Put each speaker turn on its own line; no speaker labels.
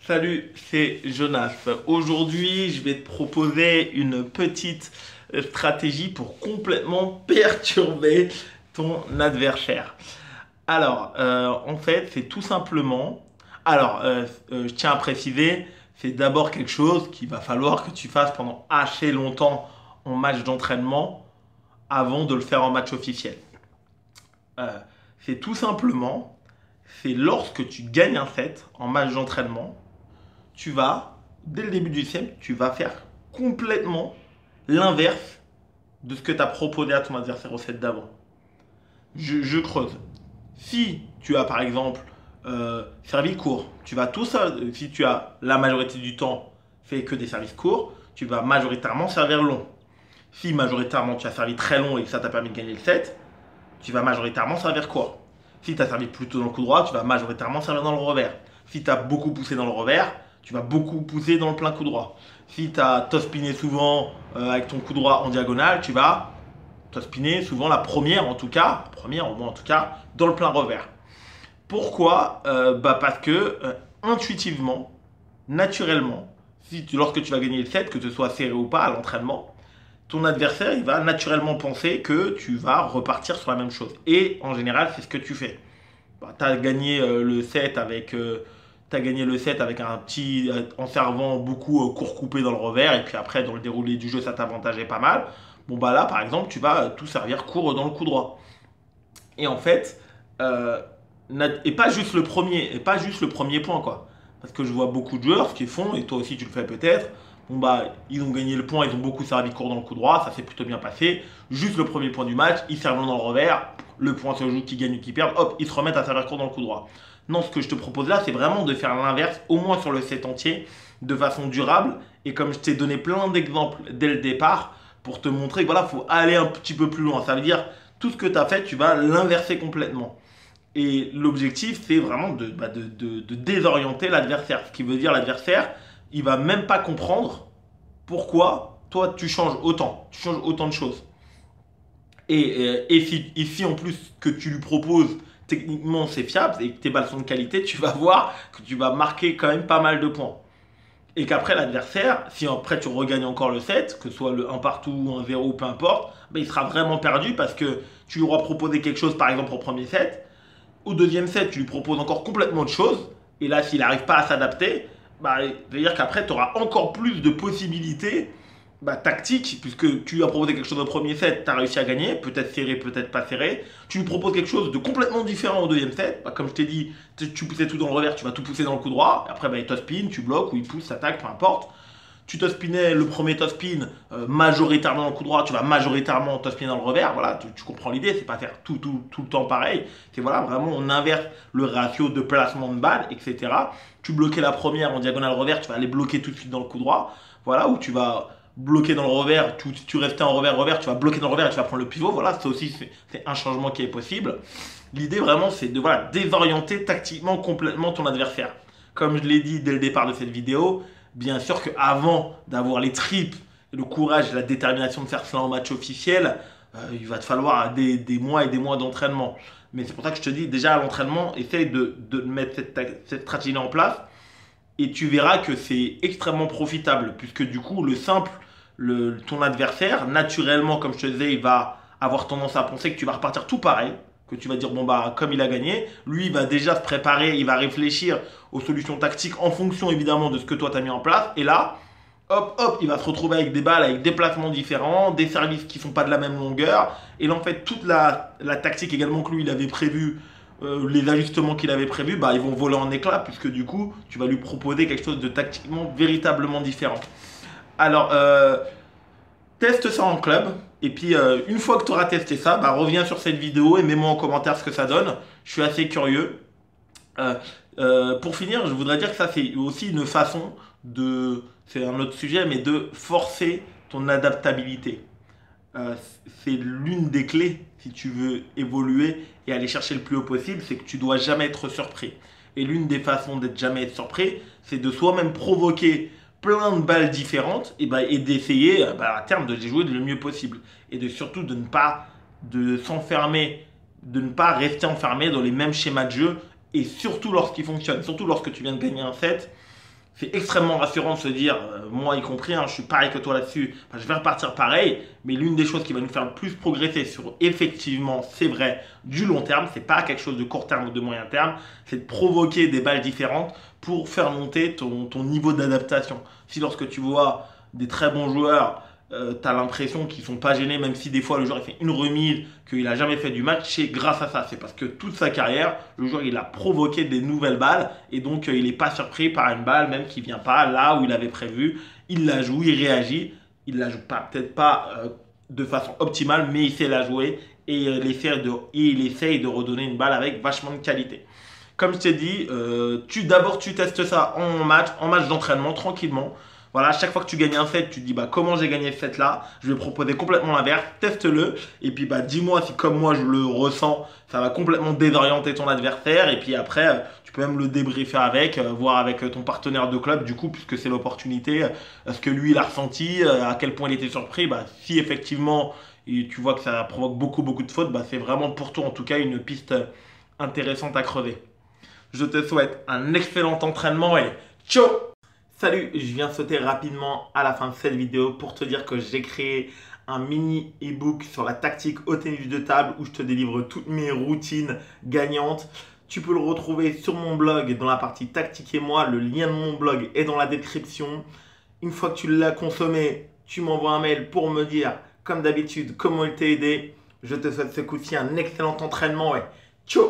Salut, c'est Jonas. Aujourd'hui, je vais te proposer une petite stratégie pour complètement perturber ton adversaire. En fait, c'est tout simplement. Je tiens à préciser, c'est d'abord quelque chose qu'il va falloir que tu fasses pendant assez longtemps en match d'entraînement avant de le faire en match officiel. Euh, c'est tout simplement, c'est lorsque tu gagnes un set en match d'entraînement tu vas, dès le début du set, tu vas faire complètement l'inverse de ce que tu as proposé à ton adversaire au set d'avant. Je creuse. Si tu as par exemple servi court, tu vas tout ça, si tu as la majorité du temps fait que des services courts, tu vas majoritairement servir long. Si majoritairement tu as servi très long et que ça t'a permis de gagner le set, tu vas majoritairement servir court. Si tu as servi plutôt dans le coup droit, tu vas majoritairement servir dans le revers. Si tu as beaucoup poussé dans le revers, tu vas beaucoup pousser dans le plein coup droit. Si tu as top-spiné souvent avec ton coup droit en diagonale, tu vas top-spiner souvent la première au moins en tout cas, dans le plein revers. Pourquoi Parce que intuitivement, naturellement, lorsque tu vas gagner le set, que ce soit serré ou pas à l'entraînement, ton adversaire il va naturellement penser que tu vas repartir sur la même chose. Et en général, c'est ce que tu fais. Tu as gagné le set avec un petit en servant beaucoup court coupé dans le revers et puis après dans le déroulé du jeu ça t'avantageait pas mal. Bon bah là par exemple tu vas tout servir court dans le coup droit. Et en fait euh, et pas juste le premier point quoi. Parce que je vois beaucoup de joueurs ce qu'ils font et toi aussi tu le fais peut-être. Bon bah ils ont gagné le point, ils ont beaucoup servi court dans le coup droit, ça s'est plutôt bien passé. Juste le premier point du match, ils servent dans le revers, le point se joue qui gagne ou qui perd, hop, ils se remettent à servir court dans le coup droit. Non, ce que je te propose là, c'est vraiment de faire l'inverse, au moins sur le set entier, de façon durable. Et comme je t'ai donné plein d'exemples dès le départ, pour te montrer que voilà, faut aller un petit peu plus loin. Ça veut dire, tout ce que tu as fait, tu vas l'inverser complètement. Et l'objectif, c'est vraiment de désorienter l'adversaire. Ce qui veut dire l'adversaire, il va même pas comprendre pourquoi toi tu changes autant de choses. Et si en plus que tu lui proposes techniquement c'est fiable et que tes balles sont de qualité, tu vas voir que tu vas marquer quand même pas mal de points. Et qu'après l'adversaire, si après tu regagnes encore le set, que ce soit le un partout ou un 0 peu importe, ben, il sera vraiment perdu parce que tu lui auras proposé quelque chose par exemple au premier set, au deuxième set tu lui proposes encore complètement autre chose, et là s'il n'arrive pas à s'adapter, bah, ça veut dire qu'après tu auras encore plus de possibilités tactique, puisque tu lui as proposé quelque chose au premier set, tu as réussi à gagner, peut-être serré, peut-être pas serré. Tu lui proposes quelque chose de complètement différent au deuxième set. Comme je t'ai dit, tu poussais tout dans le revers, tu vas tout pousser dans le coup droit. Après, il top spin, tu bloques ou il pousse, attaque, peu importe. Tu top spinais le premier top spin majoritairement dans le coup droit, tu vas majoritairement top spin dans le revers. Voilà, tu comprends l'idée, c'est pas faire tout le temps pareil. C'est voilà, vraiment on inverse le ratio de placement de balles, etc. Tu bloquais la première en diagonale revers, tu vas aller bloquer tout de suite dans le coup droit. Voilà, où tu vas bloquer dans le revers, tu restais en revers, tu vas bloquer dans le revers et tu vas prendre le pivot. Voilà, ça aussi, c'est un changement qui est possible. L'idée vraiment, c'est de voilà, désorienter tactiquement complètement ton adversaire. Comme je l'ai dit dès le départ de cette vidéo, bien sûr qu'avant d'avoir les tripes, le courage et la détermination de faire cela en match officiel, il va te falloir des mois et des mois d'entraînement. Mais c'est pour ça que je te dis, déjà à l'entraînement, essaye de mettre cette stratégie en place et tu verras que c'est extrêmement profitable puisque du coup, ton adversaire, naturellement, comme je te disais, il va avoir tendance à penser que tu vas repartir tout pareil, que tu vas dire, bon, bah, comme il a gagné, lui, il va déjà se préparer, il va réfléchir aux solutions tactiques en fonction, évidemment, de ce que toi, tu as mis en place. Et là, hop, hop, il va se retrouver avec des balles, avec des placements différents, des services qui ne sont pas de la même longueur. Et là, en fait, toute la tactique également que lui, il avait prévu, les ajustements qu'il avait prévus, bah, ils vont voler en éclats, puisque du coup, tu vas lui proposer quelque chose de tactiquement véritablement différent. Alors, teste ça en club. Et puis, une fois que tu auras testé ça, reviens sur cette vidéo et mets-moi en commentaire ce que ça donne. Je suis assez curieux. Euh, pour finir, je voudrais dire que ça, c'est aussi une façon de. C'est un autre sujet, mais de forcer ton adaptabilité. Euh, c'est l'une des clés si tu veux évoluer et aller chercher le plus haut possible, c'est que tu dois jamais être surpris. Et l'une des façons d'être jamais être surpris, c'est de soi-même provoquer plein de balles différentes et d'essayer à terme de les jouer le mieux possible. Et de surtout de ne pas s'enfermer, de ne pas rester enfermé dans les mêmes schémas de jeu et surtout lorsqu'ils fonctionnent, surtout lorsque tu viens de gagner un set, c'est extrêmement rassurant de se dire, moi y compris, hein, je suis pareil que toi là-dessus, enfin, je vais repartir pareil, mais l'une des choses qui va nous faire le plus progresser sur effectivement, c'est vrai, du long terme, c'est pas quelque chose de court terme ou de moyen terme, c'est de provoquer des balles différentes pour faire monter ton niveau d'adaptation. Si lorsque tu vois des très bons joueurs, tu as l'impression qu'ils sont pas gênés, même si des fois le joueur il fait une remise, qu'il a jamais fait du match, c'est grâce à ça. C'est parce que toute sa carrière, le joueur il a provoqué des nouvelles balles et donc il n'est pas surpris par une balle même qui vient pas là où il avait prévu. Il la joue, il réagit, il la joue pas peut-être pas de façon optimale, mais il sait la jouer et il essaye de redonner une balle avec vachement de qualité. Comme je t'ai dit, d'abord tu testes ça en match d'entraînement tranquillement. Voilà, chaque fois que tu gagnes un set, tu te dis bah comment j'ai gagné ce set là, je vais proposer complètement l'inverse, teste-le et puis bah dis-moi si comme moi je le ressens, ça va complètement désorienter ton adversaire et puis après tu peux même le débriefer avec, voir avec ton partenaire de club du coup puisque c'est l'opportunité, ce que lui il a ressenti, à quel point il était surpris, bah si effectivement et tu vois que ça provoque beaucoup de fautes, bah c'est vraiment pour toi en tout cas une piste intéressante à creuser. Je te souhaite un excellent entraînement et ciao! Salut, je viens sauter rapidement à la fin de cette vidéo pour te dire que j'ai créé un mini e-book sur la tactique au tennis de table où je te délivre toutes mes routines gagnantes. Tu peux le retrouver sur mon blog dans la partie tactique et moi. Le lien de mon blog est dans la description. Une fois que tu l'as consommé, tu m'envoies un mail pour me dire, comme d'habitude, comment il t'a aidé. Je te souhaite ce coup-ci un excellent entraînement et ciao!